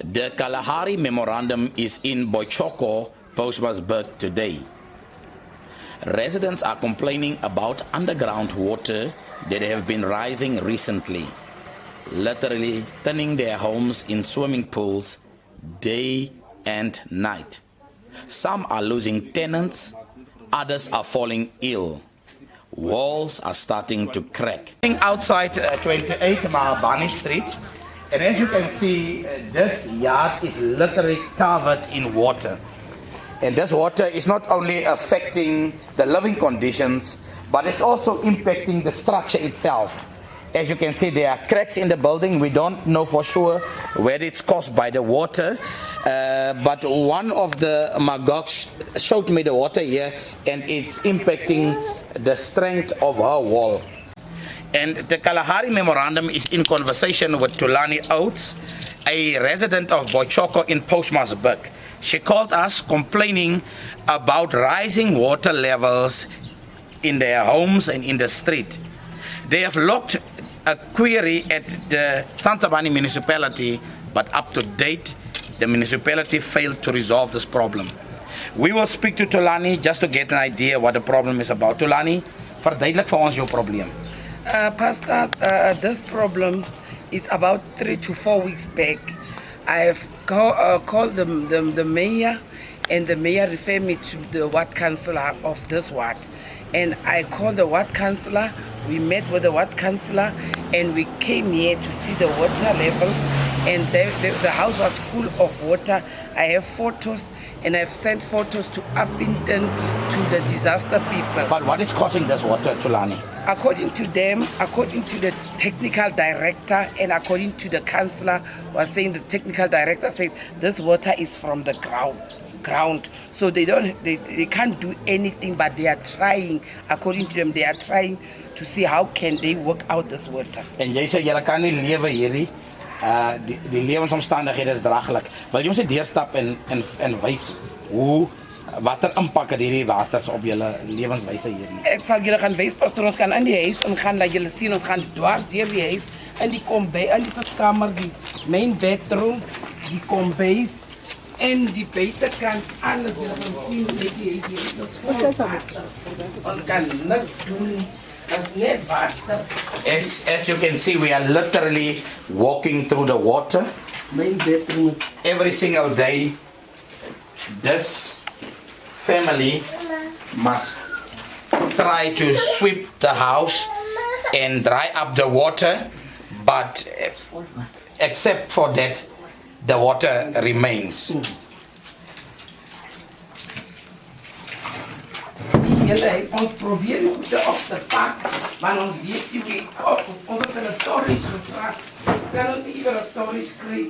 The Kalahari Memorandum is in Boichoko, Postmasburg today. Residents are complaining about underground water that have been rising recently, literally turning their homes in swimming pools day and night. Some are losing tenants, others are falling ill. Walls are starting to crack. Outside 28 Mahabani Street, and as you can see, this yard is literally covered in water. And this water is not only affecting the living conditions, but it's also impacting the structure itself. As you can see, there are cracks in the building. We don't know for sure whether it's caused by the water, but one of the magogs showed me the water here, and it's impacting the strength of her wall. And the Kalahari Memorandum is in conversation with Tulani Oates, a resident of Boichoko in Postmasburg. She called us complaining about rising water levels in their homes and in the street. They have locked a query at the Santabani municipality, but up to date, the municipality failed to resolve this problem. We will speak to Tulani just to get an idea what the problem is about. Tulani, verduidelik vir ons jou probleem. Pastor, this problem is about 3 to 4 weeks back. I have called the mayor, and the mayor referred me to the ward councillor of this ward. And I called the ward councillor, we met with the ward councillor, and we came here to see the water levels, and the house was full of water. I have photos, and I've sent photos to Uppington, to the disaster people. But what is causing this water, Tulani? According to them, according to the technical director, and according to the councillor, was saying the technical director said this water is from the ground. So they can't do anything, but they are trying. According to them, they are trying to see how can they work out this water. En jy sê julle kan nie lewe hierdie die lewensomstandighede is draaglik. Wil jy ons net deurstap en wys hoe watter impak het hierdie waters op julle lewenswyse hier nie? Ek sal julle gaan wys, pastor, ons gaan in die huis ingaan, dat julle sien ons gaan dwars deur die huis in die kombuis, in die sitkamer, die main bedroom, die kombuis en die buitekant, alles julle gaan sien met die huis is vol water. Ons kan niks doen. As you can see, we are literally walking through the water. Main bedroom. Every single day, this family must try to sweep the house and dry up the water, but except for that, the water remains. Ons probeer goed op te pak, maar ons weet nie of het een storage gevraagd. Kan ons hier een storage kry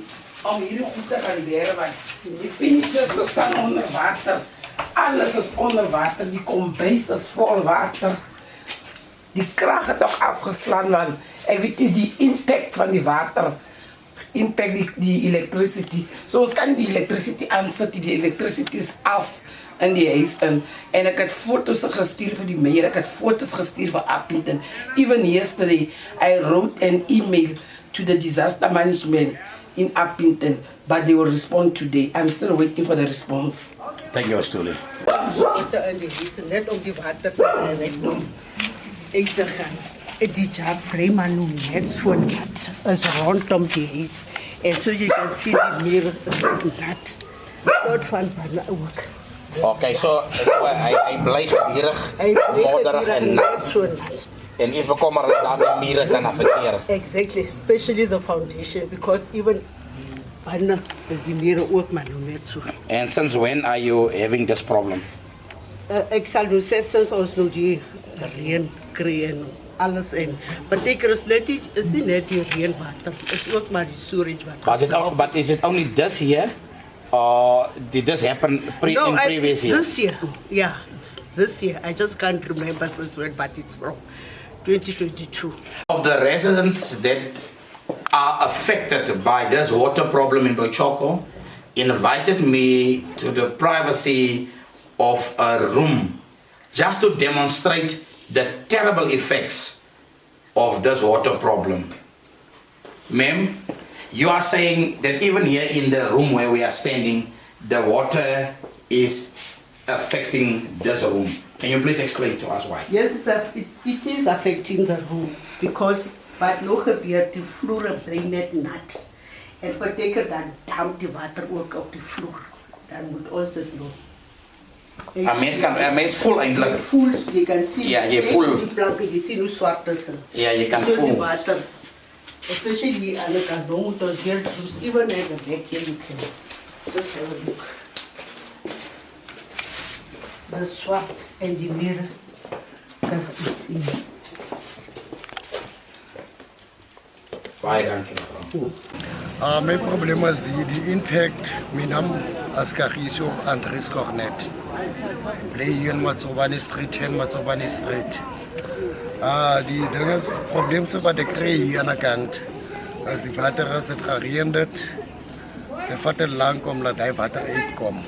om hierdie goed te gaan weeren, want die finishers staan onder water. Alles is onder water, die kombuis is vol water. Die krag het toch afgeslaan, want ek weet nie die impact van die water, impact die electricity. So ons kan die electricity aansit, die electricity is af in die huis in. En ek het foto's gestuur vir die mayor, ek het foto's gestuur vir Uppington. Even yesterday, I wrote an email to the disaster management in Uppington, but they will respond today. I'm still waiting for the response. Thank you, Stuli. In die huis, net om die water uit te gaan. Die job kry maar nou net so nat, is rondom die huis. En so jy kan sien die meer nat. Tot van binne ook. Okay, so hy bly gedierig, modderig en nat. So nat. En is bekommerd dat die mure kan affecteer. Exactly, especially the foundation, because even binne is die mure ook maar nou net so. And since when are you having this problem? Ek sal nou sê sinds ons nou die reën kry en alles in. Beteken is nie net die reënwater, is ook maar die storage water. But is it only this year? Or did this happen in previous years? This year, yeah, it's this year. I just can't remember since when, but it's from 2022. Of the residents that are affected by this water problem in Boichoko invited me to the privacy of a room just to demonstrate the terrible effects of this water problem. Ma'am, You are saying that even here in the room where we are standing, the water is affecting this room. Can you please explain to us why? Yes, it is affecting the room because wat nou gebeur die vloer bly net nat. En beteken dan damp die water ook op die vloer. Dan moet ons dit doen. Een mens voel eindelijk. Voel, je kan zien. Ja, je voelt. Die planken, je ziet hoe zwart het is. Ja, je kan so voelen. Die water, especially aan de kant, dan moet ons weer dus even naar de dek hier look. Just have a look. The zwart en die mirror kan je iets zien. Baie dankie mevrou. My probleem is die impact minam as Kagiso and risk of net. Play hier in Matsobane Street 10 Matsobane Street. Die dinges problems wat ek kry hier aan die kant. As die water as dit gereën het, die vat lank om dat hy water uitkom.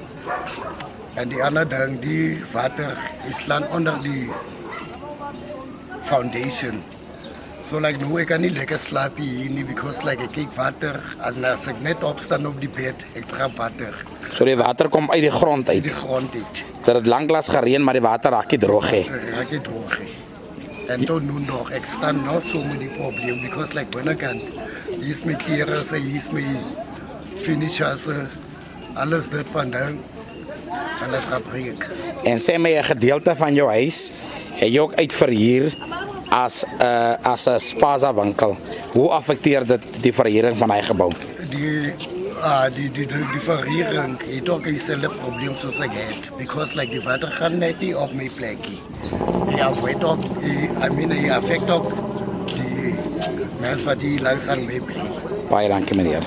En die ander ding, die water is land onder die foundation. So like no, ek kan nie lekker slaap hier nie because like ek kyk water en as ek net opstaan op die bed, ek trap water. So die water kom uit die grond uit. Die grond uit. Dat het lanklaas gereën, maar die water raak nie droog hè. Raak nie droog hè. En tot nu nog, ek staan nog so met die probleem because like binnenkant, hier is my klere, hier is my finishers, alles dit van dan en dit gaan breek. En sê my 'n gedeelte van jou huis het jy ook uitverhuur as 'n spaza winkel. Hoe affekteer dit die verhuuring van hy gebou? Die verhuuring het ook dieselfde probleem soos ek het because like die water gaan net nie op my plekkie. Ja, het ook hy affect ook die mense wat die langs aan my bly. Baie dankie meneer.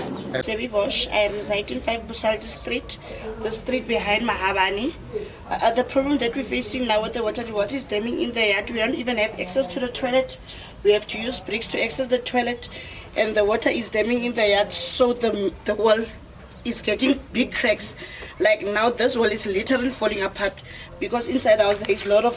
Debbie Bosch, I reside in 5 Busaldi Street, the street behind Mahabani. The problem that we're facing now with the water is damming in the yard. We don't even have access to the toilet. We have to use bricks to access the toilet, and the water is damming in the yard, so the wall is getting big cracks. Like now, this wall is literally falling apart because inside the house there is a lot of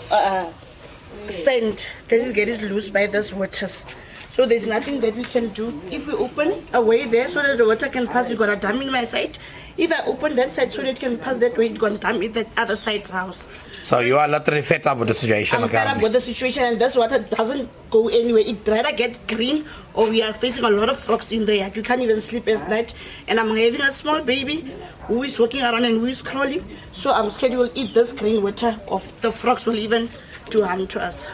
sand that is getting loose by these waters. So there's nothing that we can do. If we open a way there so that the water can pass, you got a dam in my side. If I open that side so that it can pass that way, it's going to dam in the other side's house. So you are literally fed up with the situation. I'm fed up with the situation, and this water doesn't go anywhere. It rather get green, or we are facing a lot of frogs in the yard. You can't even sleep at night. And I'm having a small baby who is walking around and who is crawling. So I'm scared he will eat this green water, or the frogs will even do harm to us.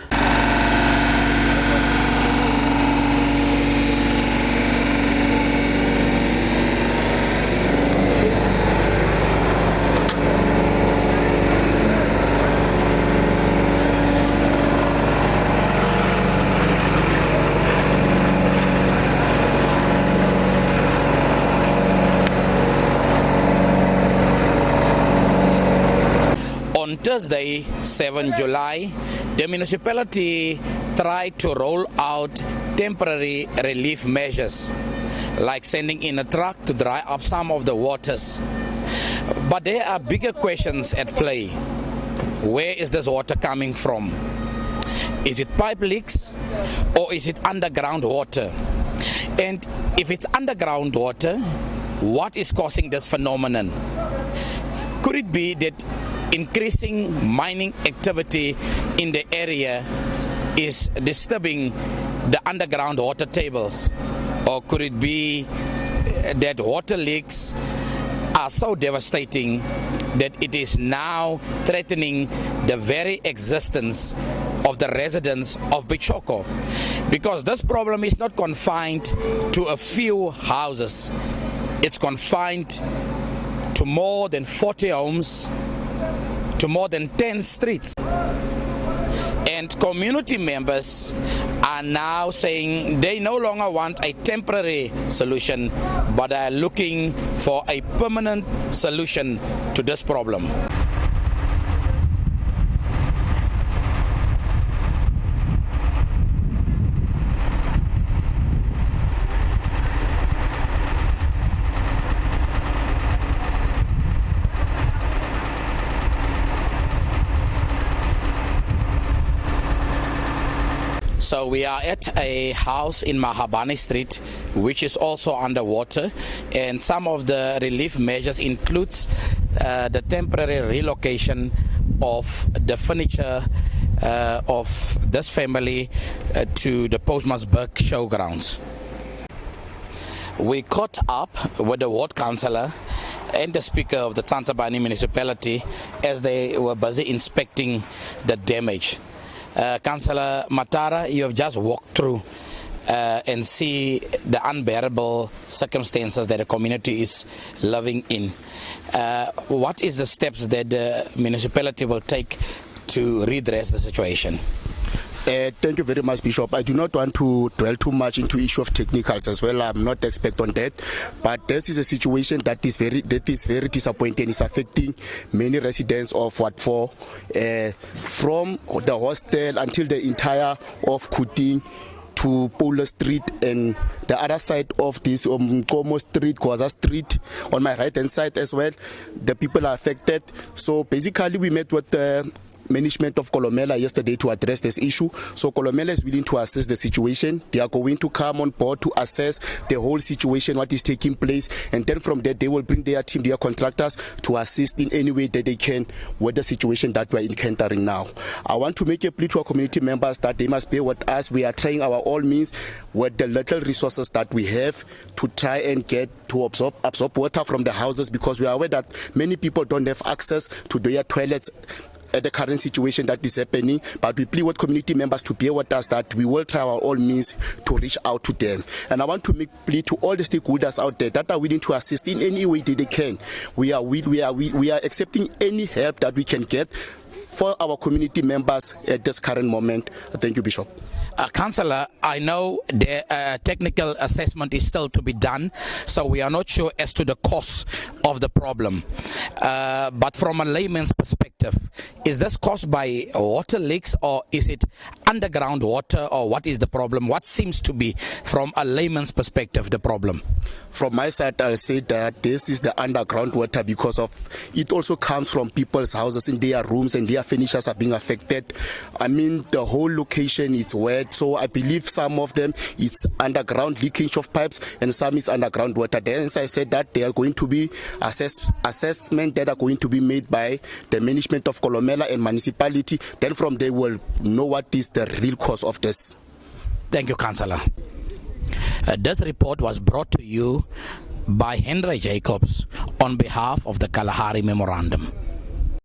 On Thursday, 7 July, the municipality tried to roll out temporary relief measures, like sending in a truck to dry up some of the waters. But there are bigger questions at play. Where is this water coming from? Is it pipe leaks or is it underground water? And if it's underground water, what is causing this phenomenon? Could it be that increasing mining activity in the area is disturbing the underground water tables? Or could it be that water leaks are so devastating that it is now threatening the very existence of the residents of Boichoko? Because this problem is not confined to a few houses. It's confined to more than 40 homes, to more than 10 streets. And community members are now saying they no longer want a temporary solution, but are looking for a permanent solution to this problem. So we are at a house in Mahabane Street, which is also underwater, and some of the relief measures includes the temporary relocation of the furniture of this family to the Postmasburg showgrounds. We caught up with the ward councillor and the speaker of the Tsansabani municipality as they were busy inspecting the damage. Councillor Matara, you have just walked through and see the unbearable circumstances that the community is living in. What is the steps that the municipality will take to redress the situation? Thank you very much, Bishop. I do not want to dwell too much into issue of technicals as well. I'm not expert on that, but this is a situation that is very disappointing. It's affecting many residents of Ward 4, from the hostel until the entire of Kuting to Polo Street and the other side of this Como Street, Gwaza Street, on my right hand side as well. The people are affected. So basically we met with the management of Kolomela yesterday to address this issue. So Kolomela is willing to assess the situation. They are going to come on board to assess the whole situation, what is taking place, and then from there they will bring their team, their contractors, to assist in any way that they can with the situation that we are encountering now. I want to make a plea to our community members that they must bear with us. We are trying our all means with the little resources that we have to try and get to absorb water from the houses, because we are aware that many people don't have access to their toilets at the current situation that is happening, but we plead with community members to bear with us that we will try our all means to reach out to them. And I want to make plea to all the stakeholders out there that are willing to assist in any way that they can. We are accepting any help that we can get for our community members at this current moment. Thank you, Bishop. Councillor, I know the technical assessment is still to be done, so we are not sure as to the cause of the problem. But from a layman's perspective, is this caused by water leaks, or is it underground water, or what is the problem? What seems to be, from a layman's perspective, the problem? From my side, I'll say that this is the underground water, because of it also comes from people's houses, in their rooms, and their furniture are being affected. I mean, the whole location is wet, so I believe some of them it's underground leakage of pipes, and some is underground water. Then, as I said, that there are going to be assessment that are going to be made by the management of Kolomela and municipality. Then from there we'll know what is the real cause of this. Thank you, Councillor. This report was brought to you by Henry Jacobs on behalf of the Kalahari Memorandum.